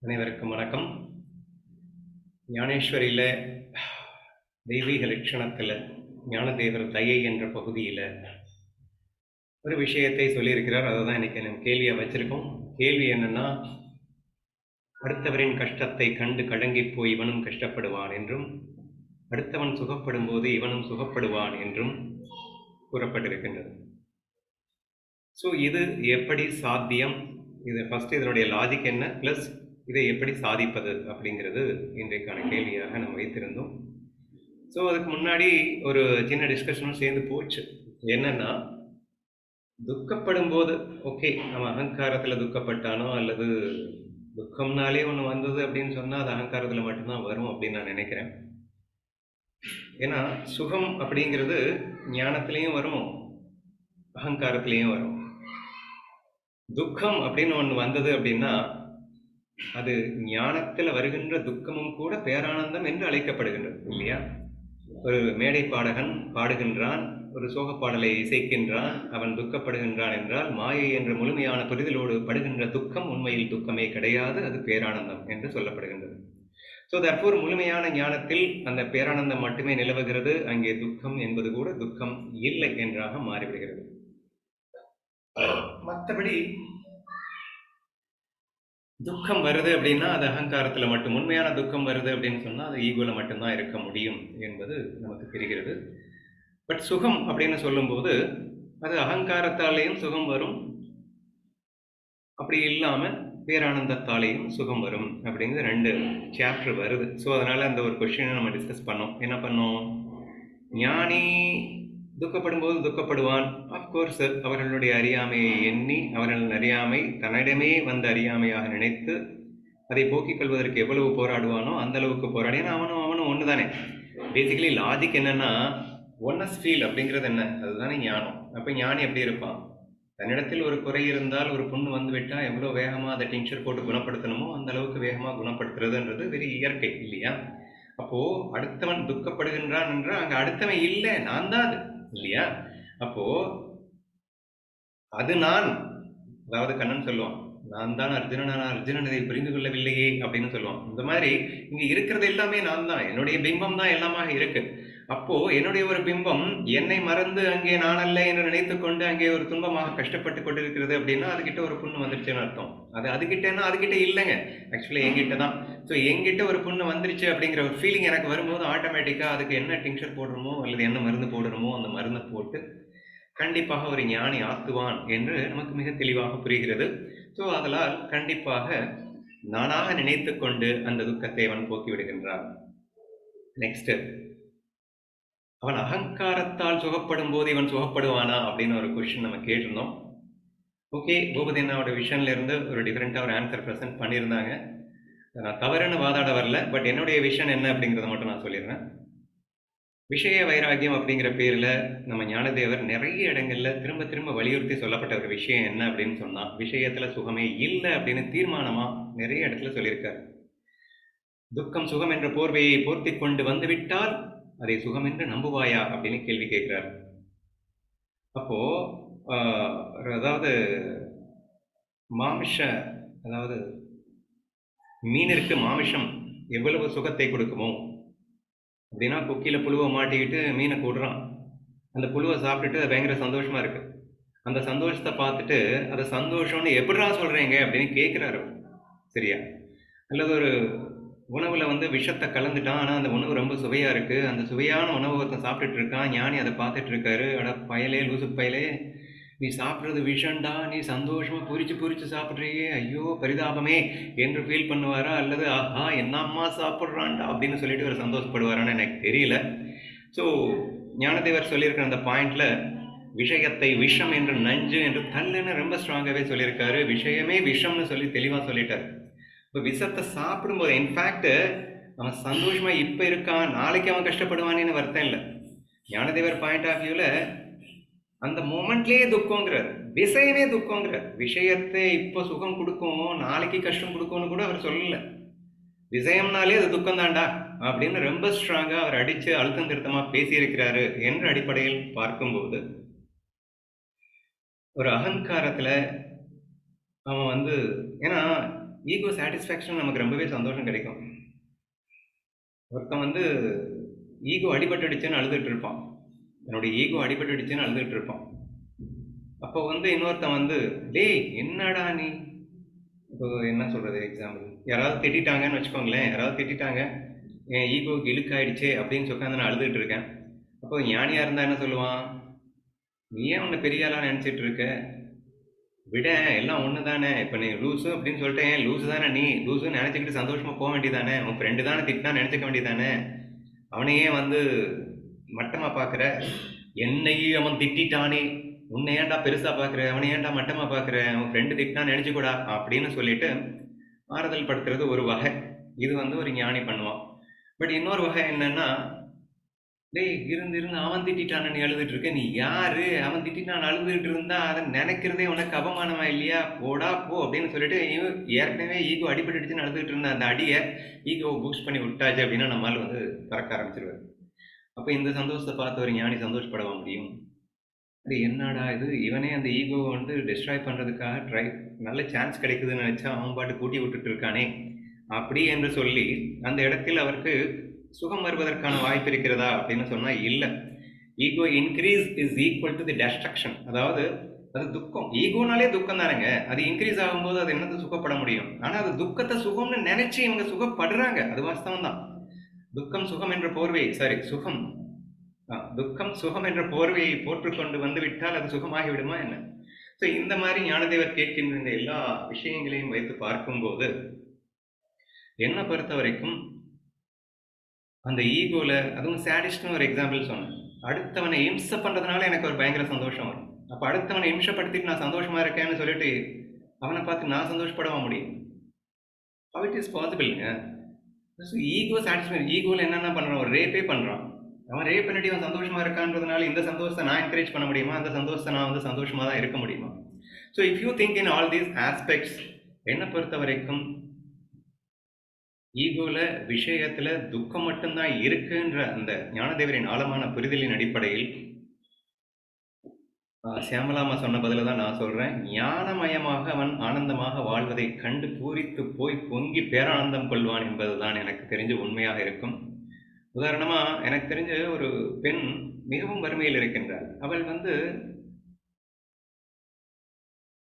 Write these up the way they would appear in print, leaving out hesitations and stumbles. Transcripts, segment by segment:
அனைவருக்கும் வணக்கம். ஞானேஸ்வரியில் தெய்வீக லட்சணத்தில் ஞானதேவர் தயை என்ற பகுதியில் ஒரு விஷயத்தை சொல்லியிருக்கிறார். அதை தான் இன்னைக்கு நம்ம கேள்வியாக வச்சிருக்கோம். கேள்வி என்னன்னா, அடுத்தவரின் கஷ்டத்தை கண்டு கலங்கி போய் இவனும் கஷ்டப்படுவான் என்றும், அடுத்தவன் சுகப்படும் போது இவனும் சுகப்படுவான் என்றும் கூறப்பட்டிருக்கின்றது. ஸோ இது எப்படி சாத்தியம்? இது ஃபர்ஸ்ட் இதனுடைய லாஜிக் என்ன, ப்ளஸ் இதை எப்படி சாதிப்பது அப்படிங்கிறது இன்றைக்கான கேள்வியாக நம்ம வைத்திருந்தோம். ஸோ அதுக்கு முன்னாடி ஒரு சின்ன டிஸ்கஷனும் சேர்ந்து போச்சு. என்னன்னா, துக்கப்படும் போது ஓகே, நம்ம அகங்காரத்தில் துக்கப்பட்டானோ அல்லது துக்கம்னாலே ஒன்று வந்தது அப்படின்னு சொன்னால் அது அகங்காரத்தில் மட்டும்தான் வரும் அப்படின்னு நான் நினைக்கிறேன். ஏன்னா சுகம் அப்படிங்கிறது ஞானத்திலையும் வரும், அகங்காரத்திலையும் வரும். துக்கம் அப்படின்னு ஒன்று வந்தது அப்படின்னா அது ஞானத்தில் வருகின்ற துக்கமும் கூட பேரானந்தம் என்று அழைக்கப்படுகின்றது இல்லையா? ஒரு மேடை பாடகன் பாடுகின்றான், ஒரு சோக பாடலை இசைக்கின்றான், அவன் துக்கப்படுகின்றான் என்றால் மாயை என்ற முழுமையான புரிதலோடு படுகின்ற துக்கம் உண்மையில் துக்கமே கிடையாது, அது பேரானந்தம் என்று சொல்லப்படுகின்றது. ஸோ தற்போது முழுமையான ஞானத்தில் அந்த பேரானந்தம் மட்டுமே நிலவுகிறது. அங்கே துக்கம் என்பது கூட துக்கம் இல்லை என்றாக மாறிவிடுகிறது. மற்றபடி துக்கம் வருது அப்படின்னா அது அகங்காரத்தில் மட்டும், உண்மையான துக்கம் வருது அப்படின்னு சொன்னால் அது ஈகோல மட்டும்தான் இருக்க முடியும் என்பது நமக்கு தெரிகிறது. பட் சுகம் அப்படின்னு சொல்லும்போது அது அகங்காரத்தாலேயும் சுகம் வரும், அப்படி இல்லாமல் பேரானந்தத்தாலேயும் சுகம் வரும் அப்படிங்கிறது 2 சாப்டர் வருது. ஸோ அதனால் அந்த ஒரு கொஸ்டினை நம்ம டிஸ்கஸ் பண்ணோம். என்ன பண்ணோம்? ஞானி துக்கப்படும் போது துக்கப்படுவான். அப்கோர்ஸ் அவர்களுடைய அறியாமையை எண்ணி, அவர்களின் அறியாமை தன்னிடமே வந்த அறியாமையாக நினைத்து அதை போக்கிக் கொள்வதற்கு எவ்வளவு போராடுவானோ அந்த அளவுக்கு போராடி, ஏன்னா அவனும் ஒன்று தானே. பேசிக்கலி லாஜிக் என்னன்னா, ஒன்னஸ் ஃபீல் அப்படிங்கிறது என்ன, அதுதானே ஞானம். அப்போ ஞானி எப்படி இருப்பான்? தன்னிடத்தில் ஒரு குறை இருந்தால், ஒரு புண்ணு வந்து விட்டால் எவ்வளோ வேகமாக அதை டிங்சர் போட்டு குணப்படுத்தணுமோ அந்த அளவுக்கு வேகமாக குணப்படுத்துறதுன்றது வெரி இயற்கை இல்லையா? அப்போ அடுத்தவன் துக்கப்படுகின்றான் என்றால் அங்கே அடுத்தவன் இல்லை, நான் தான் அது இல்லையா? அப்போ அது நான், அதாவது கண்ணன் சொல்லுவான், நான் தான் அர்ஜுனன் இதை புரிந்து கொள்ளவில்லையே அப்படின்னு சொல்லுவான். இந்த மாதிரி இங்க இருக்கிறது எல்லாமே நான் தான், என்னுடைய பிம்பம் தான் எல்லாமாக இருக்கு. அப்போ என்னுடைய ஒரு பிம்பம் என்னை மறந்து அங்கே நான் அல்ல என்று நினைத்து கொண்டு அங்கே ஒரு துன்பமாக கஷ்டப்பட்டு கொண்டிருக்கிறது அப்படின்னா அதுகிட்ட ஒரு புண்ணு வந்துருச்சுன்னு அர்த்தம். அதுகிட்டன்னா அதுகிட்ட இல்லைங்க, ஆக்சுவலி என்கிட்ட தான். ஸோ என்கிட்ட ஒரு புண்ணு வந்துருச்சு அப்படிங்கிற ஒரு ஃபீலிங் எனக்கு வரும்போது ஆட்டோமேட்டிக்காக அதுக்கு என்ன டிங்சர் போடணுமோ அல்லது என்ன மருந்து போடணுமோ அந்த மருந்தை போட்டு கண்டிப்பாக ஒரு ஞானி ஆக்குவான் என்று நமக்கு மிக தெளிவாக புரிகிறது. ஸோ அதனால் கண்டிப்பாக நானாக நினைத்து கொண்டு அந்த துக்கத்தை அவன் போக்கி விடுகின்றான். நெக்ஸ்ட், அவன் அகங்காரத்தால் சுகப்படும் போது இவன் சுகப்படுவானா அப்படின்னு ஒரு கொஸ்டின் நம்ம கேட்டிருந்தோம். ஓகே, பூபதி அண்ணாவோட விஷன்ல இருந்து ஒரு டிஃப்ரெண்டாக ஒரு ஆன்சர் ப்ரெசென்ட் பண்ணியிருந்தாங்க. நான் தவறுன்னு வாதாட வரல, பட் என்னுடைய விஷன் என்ன அப்படிங்கிறத மட்டும் நான் சொல்லிடுறேன். விஷய வைராகியம் அப்படிங்கிற பேரில் நம்ம ஞானதேவர் நிறைய இடங்கள்ல திரும்ப திரும்ப வலியுறுத்தி சொல்லப்பட்ட ஒரு விஷயம் என்ன அப்படின்னு சொன்னா, விஷயத்துல சுகமே இல்லை அப்படின்னு தீர்மானமா நிறைய இடத்துல சொல்லியிருக்காரு. துக்கம் சுகம் என்ற போர்வையை போர்த்தி கொண்டு வந்து விட்டால் அதை சுகம் என்று நம்புவாயா அப்படின்னு கேள்வி கேட்கிறார். அப்போ அதாவது அதாவது மீனிற்கு மாமிஷம் எவ்வளவு சுகத்தை கொடுக்குமோ அப்படின்னா, கொக்கியில புழுவை மாட்டிக்கிட்டு மீனை கூடுறான், அந்த புழுவை சாப்பிட்டுட்டு பயங்கர சந்தோஷமா இருக்கு. அந்த சந்தோஷத்தை பார்த்துட்டு அதை சந்தோஷம்னு எப்படிடா சொல்றீங்க அப்படின்னு கேட்கிறாரு. சரியா? அல்லது ஒரு உணவுல விஷத்தை கலந்துட்டான், ஆனா அந்த உணவு ரொம்ப சுவையா இருக்கு, அந்த சுவையான உணவு ஒருத்தன் சாப்பிட்டுட்டு இருக்கான், ஞானி அதை பார்த்துட்டு இருக்காரு. அட பயலே, லூசு பயலே, நீ சாப்பிட்றது விஷம்டா, நீ சந்தோஷமா பொரிச்சு சாப்பிட்றியே, ஐயோ பரிதாபமே என்று ஃபீல் பண்ணுவாரா? அல்லது ஆஹா என்ன அம்மா சாப்பிட்றான்டா அப்படின்னு சொல்லிட்டு ஒரு சந்தோஷப்படுவாரான்னு எனக்கு தெரியல. ஸோ ஞானதேவர் சொல்லியிருக்கிற அந்த பாயிண்ட்ல விஷயத்தை விஷம் என்று, நஞ்சு என்று தள்ளுன்னு ரொம்ப ஸ்ட்ராங்காகவே சொல்லியிருக்காரு. விஷயமே விஷம்னு சொல்லி தெளிவாக சொல்லிட்டாரு. இப்போ விஷத்தை சாப்பிடும்போது இன்ஃபேக்ட் அவன் சந்தோஷமா இப்போ இருக்கான், நாளைக்கு அவன் கஷ்டப்படுவானேன்னு வருத்தம் இல்லை. ஞானதேவர் பாயிண்ட் ஆஃப் வியூவில் அந்த மொமெண்ட்லேயே துக்கங்கிறார், விஷயமே துக்கங்கிறார். விஷயத்தை இப்போ சுகம் கொடுக்கும், நாளைக்கு கஷ்டம் கொடுக்கும்னு கூட அவர் சொல்லல. விஷயம்னாலே அது துக்கம் தாண்டா அப்படின்னு ரொம்ப ஸ்ட்ராங்கா அவர் அடிச்சு அழுத்தம் திருத்தமா பேசியிருக்கிறாரு என்ற அடிப்படையில் பார்க்கும்போது, ஒரு அகங்காரத்துல அவன் ஏன்னா ஈகோ சாட்டிஸ்ஃபேக்ஷன் நமக்கு ரொம்பவே சந்தோஷம் கிடைக்கும். ஒருத்தன் வந்து ஈகோ அடிபட்டுடுச்சுன்னு அழுதுட்டு இருப்பான். என்னுடைய ஈகோ அடிபட்டுடுச்சுன்னு அழுதுட்டு இருப்பான். அப்போ வந்து இன்னொருத்தன் வந்து, டேய் என்னடா நீ, இப்போ என்ன சொல்றது எக்ஸாம்பிள், யாராவது திட்டாங்கன்னு வச்சுக்கோங்களேன், யாராவது திட்டாங்க, என் ஈகோக்கு இழுக்காயிடுச்சே அப்படின்னு உட்காந்து நான் அழுதுட்டு இருக்கேன். அப்போ ஞானியா இருந்தா என்ன சொல்லுவான், நீ ஏன் உன்னை பெரிய ஆளா நினைச்சிட்டு இருக்க, விட எல்லாம் ஒன்று தானே, இப்போ நீ லூஸு அப்படின்னு சொல்லிட்டு ஏன் லூஸு தானே, நீ லூஸுன்னு நினச்சிக்கிட்டு சந்தோஷமாக போக வேண்டியதானே, உன் ஃப்ரெண்டு தானே திட்டினா நினச்சிக்க வேண்டியதானே, அவனையே வந்து மட்டமாக பார்க்குற, என்னையும் அவன் திட்டானே, உன்னை ஏன்டா பெருசாக பார்க்குற, அவனை ஏன்டா மட்டமாக பார்க்குற, உன் ஃப்ரெண்டு திட்டினா நினச்சிக்கூடா அப்படின்னு சொல்லிட்டு ஆறுதல் படுத்துறது ஒரு வகை. இது வந்து ஒரு ஞானி பண்ணுவான். பட் இன்னொரு வகை என்னன்னா, டேய் இருந்து இருந்து அவன் திட்டான நீ அழுதுட்டு இருக்க, நீ யாரு, அவன் திட்டான் அழுதுட்டு இருந்தா அதை நினைக்கிறதே உனக்கு அவமானமா இல்லையா, போடா போ அப்படின்னு சொல்லிட்டு ஏற்கனவே ஈகோ அடிபட்டுடுச்சுன்னு அழுதுட்டு இருந்த அந்த அடியை ஈகோ பூஸ்ட் பண்ணி விட்டாச்சு அப்படின்னா நம்மளால வந்து பறக்க ஆரம்பிச்சிருவாரு. அப்போ இந்த சந்தோஷத்தை பார்த்து ஒரு ஞானி சந்தோஷப்படவா முடியும்? அது என்னடா இது, இவனே அந்த ஈகோவை வந்து டிஸ்ட்ராய் பண்றதுக்காக நல்ல சான்ஸ் கிடைக்குதுன்னு நினைச்சா அவன் பாட்டு கூட்டி விட்டுட்டு இருக்கானே அப்படி என்று சொல்லி அந்த இடத்தில் அவருக்கு சுகம் வருவதற்கான வாய்ப்பு இருக்கிறதா அப்படின்னு சொன்னா இல்ல. Ego increase is equal to the destruction. அதாவது அது துக்கம், ஈகோனாலே துக்கம் தானேங்க, அது இன்க்ரீஸ் ஆகும்போது அது என்னது சுகப்பட முடியும். ஆனா அது துக்கத்தை சுகம்னு நினைச்சு இவங்க சுகப்படுறாங்க, அது வாஸ்தவம் தான். துக்கம் சுகம் என்ற போர்வை, சாரி சுகம், துக்கம் சுகம் என்ற போர்வையை போற்றுக்கொண்டு வந்து விட்டால் அது சுகமாகி விடுமா என்ன? ஸோ இந்த மாதிரி ஞானதேவர் கேட்கின்ற இந்த எல்லா விஷயங்களையும் வைத்து பார்க்கும்போது என்னை பொறுத்த வரைக்கும் அந்த ஈகோல, அதுவும் சேடிஸ்ட்னு ஒரு எக்ஸாம்பிள் சொன்னேன், அடுத்தவனை இம்சை பண்றதுனால எனக்கு ஒரு பயங்கர சந்தோஷம் வரும். அப்ப அடுத்தவனை இம்சப்படுத்திட்டு நான் சந்தோஷமா இருக்கேன்னு சொல்லிட்டு அவனை பார்த்து நான் சந்தோஷப்படவா முடியும்? How it is possible-ங்க? ஈகோ சாட்டிஸ்ஃபை, ஈகோல என்னென்ன பண்றான், ஒரு ரேப்பே பண்றான், அவன் ரேப் பண்ணிட்டு அவன் சந்தோஷமா இருக்கான்றதுனால இந்த சந்தோஷத்தை நான் என்கரேஜ் பண்ண முடியுமா, அந்த சந்தோஷத்தை நான் வந்து சந்தோஷமா தான் இருக்க முடியுமா? So if you think in all these aspects, என்னை பொறுத்த வரைக்கும் ஈகோல விஷயத்துல துக்கம் மட்டும்தான் இருக்குன்ற அந்த ஞானதேவரின் ஆழமான புரிதலின் அடிப்படையில் சியாமலாமா சொன்ன பதில தான் நான் சொல்றேன். ஞானமயமாக அவன் ஆனந்தமாக வாழ்வதை கண்டு பூரித்து போய் பொங்கி பேரானந்தம் கொள்வான் என்பதுதான் எனக்கு தெரிஞ்ச உண்மையாக இருக்கும். உதாரணமா எனக்கு தெரிஞ்ச ஒரு பெண் மிகவும் வறுமையில் இருக்கின்றார். அவள் வந்து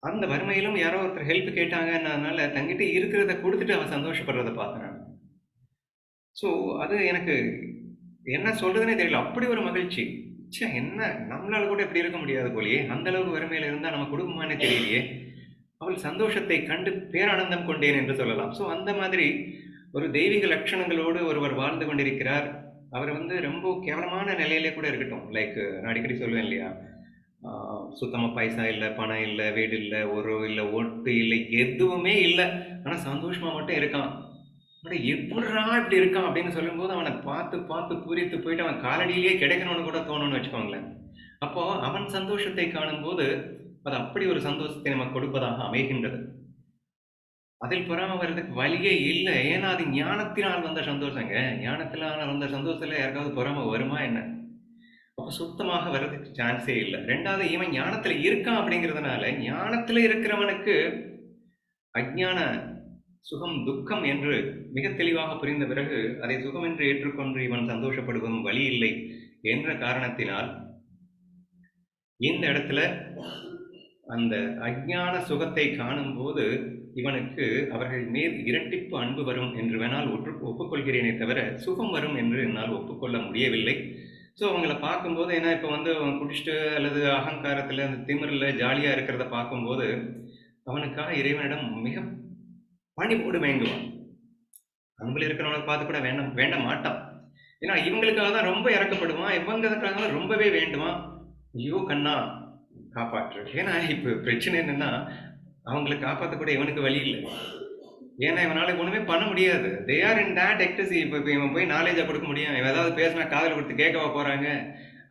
அந்த வறுமையிலும் யாரோ ஒருத்தர் ஹெல்ப் கேட்டாங்கன்றதுனால தங்கிட்ட இருக்கிறத கொடுத்துட்டு அவன் சந்தோஷப்படுறத பார்த்தேன். ஸோ அது எனக்கு என்ன சொல்றதுனே தெரியல, அப்படி ஒரு மகிழ்ச்சி. சே, என்ன நம்மளால கூட இப்படி இருக்க முடியாது போலியே, அந்த அளவுக்கு வறுமையில இருந்தா நம்ம குடும்பமானே தெரியலையே, அவள் சந்தோஷத்தை கண்டு பேரானந்தம் கொண்டேன் என்று சொல்லலாம். ஸோ அந்த மாதிரி ஒரு தெய்வீக லட்சணங்களோடு ஒருவர் வாழ்ந்து கொண்டிருக்கிறார். அவர் வந்து ரொம்ப கேவலமான நிலையிலே கூட இருக்கட்டும், லைக் நான் அடிக்கடி சொல்லுவேன் இல்லையா, சுத்தமா பைசா இல்லை, பணம் இல்லை, வீடு இல்லை, ஒரு இல்லை, ஒட்டு இல்லை, எதுவுமே இல்லை, ஆனா சந்தோஷமா மட்டும் இருக்கான். எப்படிரா இப்படி இருக்கான் அப்படின்னு சொல்லும்போது அவனை பார்த்து பார்த்து பூரித்து போயிட்டு அவன் காலடியிலேயே கிடைக்கணும்னு கூட தோணும்னு வச்சுக்கோங்களேன். அப்போ அவன் சந்தோஷத்தை காணும் போது அது அப்படி ஒரு சந்தோஷத்தை நமக்கு கொடுப்பதாக அமைகின்றது. அதில் பொறாம வர்றதுக்கு வழியே இல்லை, ஏன்னா அது ஞானத்தினால் வந்த சந்தோஷங்க. ஞானத்தினால் வந்த சந்தோஷத்துல யாருக்காவது பொறாம வருமா என்ன? அப்ப சுத்தமாக வர்றதுக்கு சான்ஸே இல்லை. ரெண்டாவது, இவன் ஞானத்துல இருக்கான் அப்படிங்கிறதுனால ஞானத்துல இருக்கிறவனுக்கு அஞ்ஞான சுகம் துக்கம் என்று மிக தெளிவாக புரிந்த பிறகு அதை சுகம் என்று ஏற்றுக்கொண்டு இவன் சந்தோஷப்படுவதும் வழி இல்லை என்ற காரணத்தினால் இந்த இடத்துல அந்த அஞ்ஞான சுகத்தை காணும் போது இவனுக்கு அவர்கள் மீது இரட்டிப்பு அன்பு வரும் என்று வேணால் ஒப்புக்கொள்கிறேனே தவிர சுகம் வரும் என்று என்னால் ஒப்புக்கொள்ள முடியவில்லை. ஸோ அவங்கள பார்க்கும்போது, ஏன்னா இப்போ வந்து அவன் குடிச்சிட்டு அல்லது அகங்காரத்தில் அந்த திமிரில் ஜாலியாக இருக்கிறத பார்க்கும்போது அவனுக்காக இறைவனிடம் மிக பணிவோடு வேண்டுவான். அன்புல இருக்கிறவனை பார்த்து கூட வேண்ட மாட்டான். ஏன்னா இவங்களுக்காக தான் ரொம்ப இறக்கப்படுவான், இவங்களுக்காக தான் ரொம்பவே வேண்டுவான். ஐயோ கண்ணா காப்பாற்று. ஏன்னா இப்போ பிரச்சனை என்னன்னா அவங்களை காப்பாற்ற கூட இவனுக்கு வழி இல்லை. ஏன்னா இவனால ஒண்ணுமே பண்ண முடியாது. They are in that ecstasy. இப்போ இவன் போய் நாலேஜா கொடுக்க முடியும்? இவன் ஏதாவது பேசினா காதல் கொடுத்து கேட்கவா போறாங்க?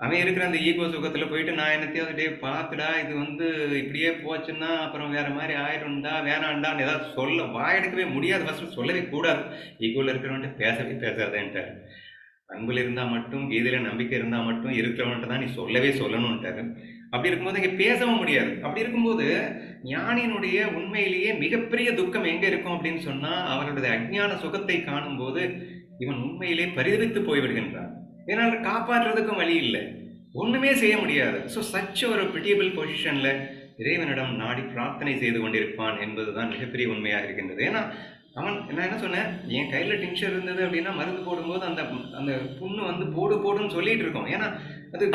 அவன் இருக்கிற அந்த ஈகோ சுகத்துல போயிட்டு நான் என்னத்தையாவது டே பார்த்துடா, இது வந்து இப்படியே போச்சுன்னா அப்புறம் வேற மாதிரி ஆயிடும்டா, வேணாண்டான்னு ஏதாவது சொல்ல வாயெடுக்கவே முடியாது. ஃபர்ஸ்ட் சொல்லவே கூடாது. ஈகோல இருக்கிறவன்ட்டு பேசவே பேசாதேன்ட்டாரு. அன்புல இருந்தா மட்டும், கீதையில நம்பிக்கை இருந்தா மட்டும் இருக்கிறவன்ட்டு தான் நீ சொல்லவே சொல்லணும்ட்டாரு. அப்படி இருக்கும்போது இங்க பேசவும் முடியாது. அப்படி இருக்கும்போது ஞானியினுடைய உண்மையிலேயே மிகப்பெரிய துக்கம் எங்க இருக்கும் அப்படின்னு சொன்னா, அவனுடைய அஞ்ஞான சுகத்தை காணும்போது இவன் உண்மையிலே பரிதவித்து போய்விடுகின்றான். ஏன்னா காப்பாற்றுறதுக்கும் வழி இல்லை, ஒண்ணுமே செய்ய முடியாது. ஸோ சச் ஒரு பிட்டியபிள் பொசிஷன்ல இறைவனிடம் நாடி பிரார்த்தனை செய்து கொண்டிருப்பான் என்பதுதான் மிகப்பெரிய உண்மையாக இருக்கின்றது. ஏன்னா நான் என்ன சொன்னேன், என் கையில டிங்ஷர் இருந்தது அப்படின்னா மருந்து போடும்போது அந்த அந்த புண்ணு வந்து போடுன்னு சொல்லிட்டு இருக்கோம். ஏன்னா அது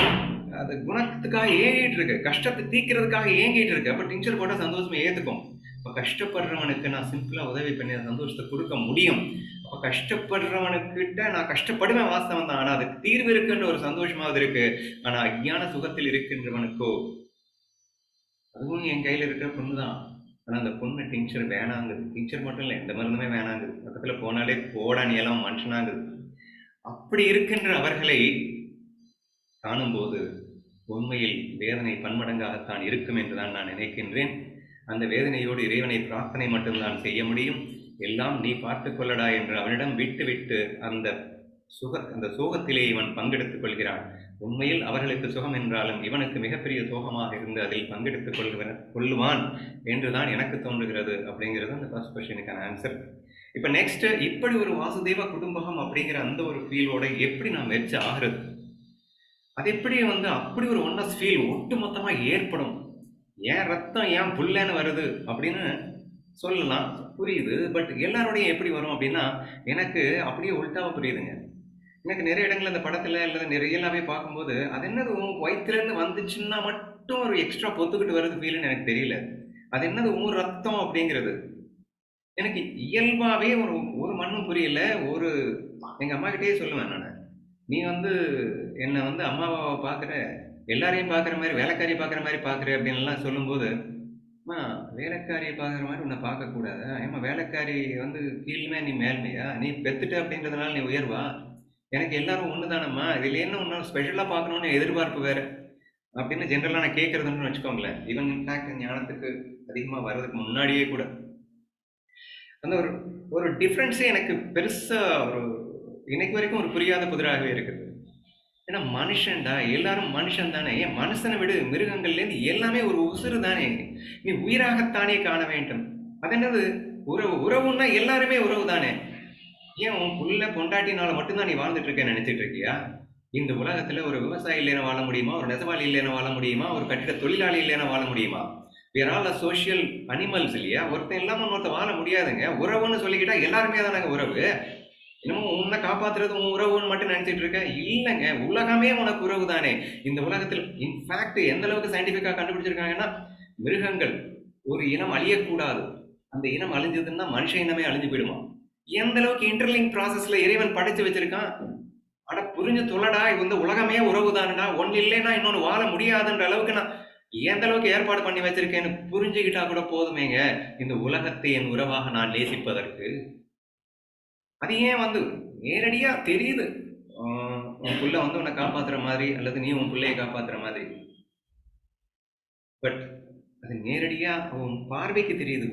அது குணத்துக்காக ஏங்கிட்டு இருக்கு, கஷ்டத்தை தீக்கிறதுக்காக ஏங்கிட்டு இருக்கு. அப்ப டிங்ஷர் போட்டா சந்தோஷமா ஏத்துக்கும். அப்ப கஷ்டப்படுறவனுக்கு நான் சிம்பிளா உதவி பண்ணி சந்தோஷத்தை கொடுக்க முடியும். அப்ப கஷ்டப்படுறவனுக்கிட்ட நான் கஷ்டப்படுவேன், வாஸ்தவம் தான். ஆனா அதுக்கு தீர்வு இருக்குன்ற ஒரு சந்தோஷமாவது இருக்கு. ஆனா அஞ்ஞான சுகத்தில் இருக்கின்றவனுக்கோ, அதுவும் என் கையில இருக்கிற பொண்ணு தான், ஆனா அந்த பொண்ணு டிங்ஷர் வேணாங்குது. டிங்ஷர் மட்டும் இல்லை, எந்த மருந்துமே வேணாங்குது. பக்கத்துல போனாலே போடா நீ எல்லாம் மனுஷனாங்குது. அப்படி இருக்கின்ற அவர்களை காணும்போது உண்மையில் வேதனை பன்மடங்காகத்தான் இருக்கும் என்றுதான் நான் நினைக்கின்றேன். அந்த வேதனையோடு இறைவனை பிரார்த்தனை மட்டும்தான் செய்ய முடியும். எல்லாம் நீ பார்த்துக் கொள்ளடா என்று அவனிடம் விட்டு அந்த சோகத்திலே இவன் பங்கெடுத்துக் கொள்கிறான். உண்மையில் அவர்களுக்கு சுகம் என்றாலும் இவனுக்கு மிகப்பெரிய சோகமாக இருந்து அதில் பங்கெடுத்துக் கொள்ளுவான் என்றுதான் எனக்கு தோன்றுகிறது. அப்படிங்கிறது அந்த ஃபர்ஸ்ட் கொஸ்டினுக்கான ஆன்சர். இப்ப நெக்ஸ்ட், இப்படி ஒரு வாசுதேவ குடும்பம் அப்படிங்கிற அந்த ஒரு ஃபீலோட எப்படி நான் மெர்ஜ் ஆகிறது, அது எப்படி வந்து அப்படி ஒரு ஒன்னஸ் ஃபீல் ஒட்டு மொத்தமா ஏற்படும். ஏன் ரத்தம் ஏன் புல்லன்னு வருது அப்படின்னு சொல்லலாம், புரியுது. பட் எல்லாரோடையும் எப்படி வரும் அப்படின்னா, எனக்கு அப்படியே உள்டாவா புரியுதுங்க. எனக்கு நிறைய இடங்கள்ல இந்த படத்துல இல்லை நிறைய எல்லாமே பார்க்கும்போது, அது என்னது வயிற்றுல இருந்து வந்துச்சுன்னா மட்டும் ஒரு எக்ஸ்ட்ரா பொத்துக்கிட்டு வருது ஃபீல்னு எனக்கு தெரியல. அது என்னது ரத்தம் அப்படிங்கிறது எனக்கு இயல்பாவே ஒரு மண்ணும் புரியல. எங்க அம்மா கிட்டே சொல்லுவேன் நான், நீ வந்து என்னை வந்து அம்மாவை பார்க்குற, எல்லாரையும் பார்க்குற மாதிரி வேலைக்காரியை பார்க்குற மாதிரி பார்க்குற அப்படின்னு எல்லாம் சொல்லும்போது, அம்மா வேலைக்காரியை பார்க்குற மாதிரி உன்னை பார்க்கக்கூடாதா? ஏமா வேலைக்காரி வந்து கீழ்மே நீ மேல்மையா? நீ பெத்துட்ட அப்படின்றதுனால நீ உயர்வா? எனக்கு எல்லாரும் ஒன்று தானம்மா, இதில் என்ன ஒன்று ஸ்பெஷலாக பார்க்கணுன்னு எதிர்பார்ப்பு வேறு அப்படின்னு ஜென்ரலாக நான் கேட்குறதுன்னு வச்சுக்கோங்களேன். ஈவன் இன்ஃபேக்ட் ஞானத்துக்கு அதிகமாக வர்றதுக்கு முன்னாடியே கூட அந்த ஒரு டிஃப்ரென்ஸே எனக்கு பெருசாக இன்னைக்கு வரைக்கும் ஒரு புரியாத புதிராகவே இருக்குது. ஏன்னா மனுஷன்டா, எல்லாரும் மனுஷன் தானே. ஏன் மனுஷனை விடு, மிருகங்கள்லேருந்து எல்லாமே ஒரு உசுறு தானே. நீ உயிராகத்தானே காண வேண்டும். அது என்னது உறவுன்னா எல்லாருமே உறவு தானே. ஏன் உன் புள்ள பொண்டாட்டினால மட்டும்தான் நீ வாழ்ந்துட்டு இருக்கேன்னு நினைச்சிட்டு இருக்கியா? இந்த உலகத்துல ஒரு விவசாயி இல்லைன்னு வாழ முடியுமா? ஒரு நெசவாளி இல்லைன்னு வாழ முடியுமா? ஒரு கட்டிட தொழிலாளி இல்லைன்னு வாழ முடியுமா? we are all a social animals இல்லையா? ஒருத்தன் இல்லாம ஒருத்தன் வாழ முடியாதுங்க. உறவுன்னு சொல்லிக்கிட்டா எல்லாருமே தானங்க உறவு. இன்னமும் உன்னை காப்பாத்துறது உன் உறவுன்னு மட்டும் நினைச்சிட்டு இருக்க? இல்லைங்க, உலகமே உனக்கு உறவு தானே. இந்த உலகத்தில் இன்ஃபேக்ட் எந்த அளவுக்கு சயின்டிபிக்கா கண்டுபிடிச்சிருக்காங்கன்னா, மிருகங்கள் ஒரு இனம் அழியக்கூடாது, அந்த இனம் அழிஞ்சதுன்னா மனுஷ இனமே அழிஞ்சு போயிடுமா. எந்த அளவுக்கு இன்டர்லிங்க் ப்ராசஸ்ல இறைவன் படைச்சு வச்சிருக்கான். ஆனா புரிஞ்சு தொல்லடா, இது வந்து உலகமே உறவு தானடா, ஒன்னு இல்லைன்னா இன்னொன்னு வாழ முடியாதுன்ற அளவுக்கு நான் எந்த அளவுக்கு ஏற்பாடு பண்ணி வச்சிருக்கேன்னு புரிஞ்சுக்கிட்டா கூட போதுமேங்க, இந்த உலகத்தை என் உறவாக நான் நேசிப்பதற்கு. அது ஏன் வந்து நேரடியா தெரியுது, உன் புள்ள வந்து உன்னை காப்பாத்துற மாதிரி அல்லது நீ உன் பிள்ளையை காப்பாத்துற மாதிரி. பட் அது நேரடியா உன் பார்வைக்கு தெரியுது.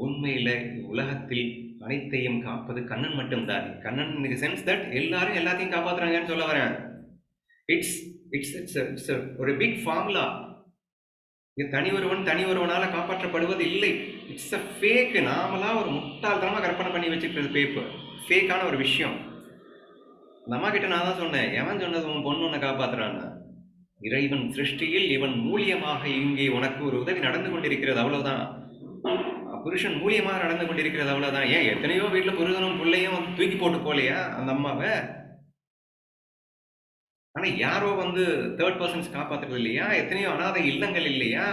உண்மையில உலகத்தில் அனைத்தையும் காப்பது கண்ணன் மட்டும்தான். கண்ணன் இன் தி சென்ஸ் தட் எல்லாரும் எல்லாத்தையும் காப்பாத்துறாங்கன்னு சொல்ல வரேன். இட்ஸ் ஒரு பிக் ஃபார்முலா. தனி ஒருவனால காப்பாற்றப்படுவது இல்லை. It's a fake. நாமளா ஒரு முட்டாள்தனமா கற்பனை பண்ணி வச்சுக்கிறது பேப்பர் ஃபேக்கான ஒரு விஷயம். அந்த அம்மா கிட்ட நான் தான் சொன்னேன், எவன் சொன்னது உன் பொண்ணு உன்னை காப்பாத்துறான்னு? இறைவன் சிருஷ்டியில் இவன் மூலியமாக இங்கே உனக்கு ஒரு உதவி நடந்து கொண்டிருக்கிறது, அவ்வளவுதான். புருஷன் மூலியமாக நடந்து கொண்டிருக்கிறது, அவ்வளவுதான். ஏன் எத்தனையோ வீட்டுல புருஷனும் பிள்ளையும் தூக்கி போட்டு போலையா அந்த அம்மாவை? ஆனா யாரோ வந்து தேர்ட் பர்சன்ஸ் காப்பாத்துறது இல்லையா? எத்தனையோ அனாதை இல்லங்கள் இல்லையா?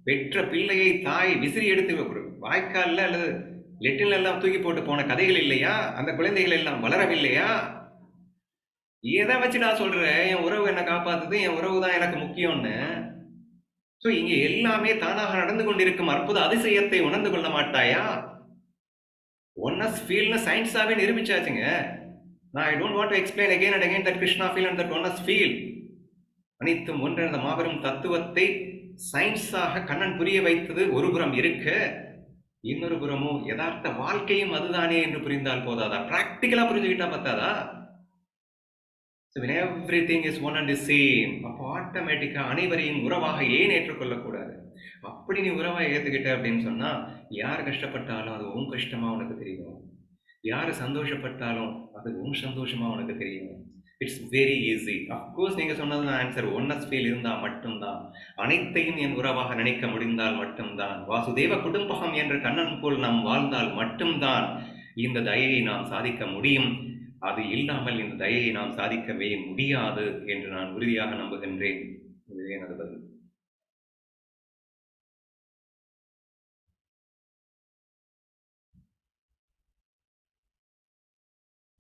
பெற்ற பிள்ளையை தாய் விசிறி எடுத்து வாய்க்கால்ல அல்லது லெட்டின்ல எல்லாம் தூக்கி போட்டு போன கதைகள் இல்லையா? அந்த குழந்தைகள் எல்லாம் வளரவில்லையா? எதை வச்சு நான் சொல்றேன் என் உறவு என்ன காப்பாத்துது, என் உறவு தான் எனக்கு முக்கியம்னு? சோ இங்க எல்லாமே தானாக நடந்து கொண்டிருக்கும் அற்புத அதிசயத்தை உணர்ந்து கொள்ள மாட்டாயா? ஒன்னஸ் ஃபீல்னு சயின்ஸாவே நிரூபிச்சாச்சுங்க. நான் I don't want to explain again and again that Krishna feel and that oneness feel. அனைத்தும் ஒன்று அந்த மாபெரும் தத்துவத்தை சயின்ஸாக கண்ணன் புரிய வைத்தது ஒரு புறம் இருக்க, இன்னொரு புறமும் யதார்த்த வாழ்க்கையும் அதுதானே என்று புரிந்தால் போதாதா? பிராக்டிக்கலா புரிஞ்சுக்கிட்டா பத்தாதா? So when everything is one and the same, அப்போ ஆட்டோமேட்டிக்கா அனைவரையும் உறவாக ஏன் ஏற்றுக்கொள்ளக்கூடாது? அப்படி நீ உறவா ஏத்துக்கிட்ட அப்படின்னு சொன்னா, யார் கஷ்டப்பட்டாலும் அது உன் கஷ்டமா உனக்கு தெரியும். யாரு சந்தோஷப்பட்டாலும் அது உன் சந்தோஷமா உனக்கு தெரியும். It's very easy. அஃப்கோர்ஸ் நீங்க சொன்னது தான் ஆன்சர். ஒன்னஸ் ஃபீல் இருந்தா மட்டும்தான். அனைத்தையும் என் உறவாக நினைக்க முடிந்தால் மட்டும்தான். வாசுதேவ குடும்பகம் என்ற கண்ணன் போல் நாம் வாழ்ந்தால் மட்டும்தான் இந்த தயையை நாம் சாதிக்க முடியும். அது இல்லாமல் இந்த தயையை நாம் சாதிக்கவே முடியாது என்று நான் உறுதியாக நம்புகின்றேன்.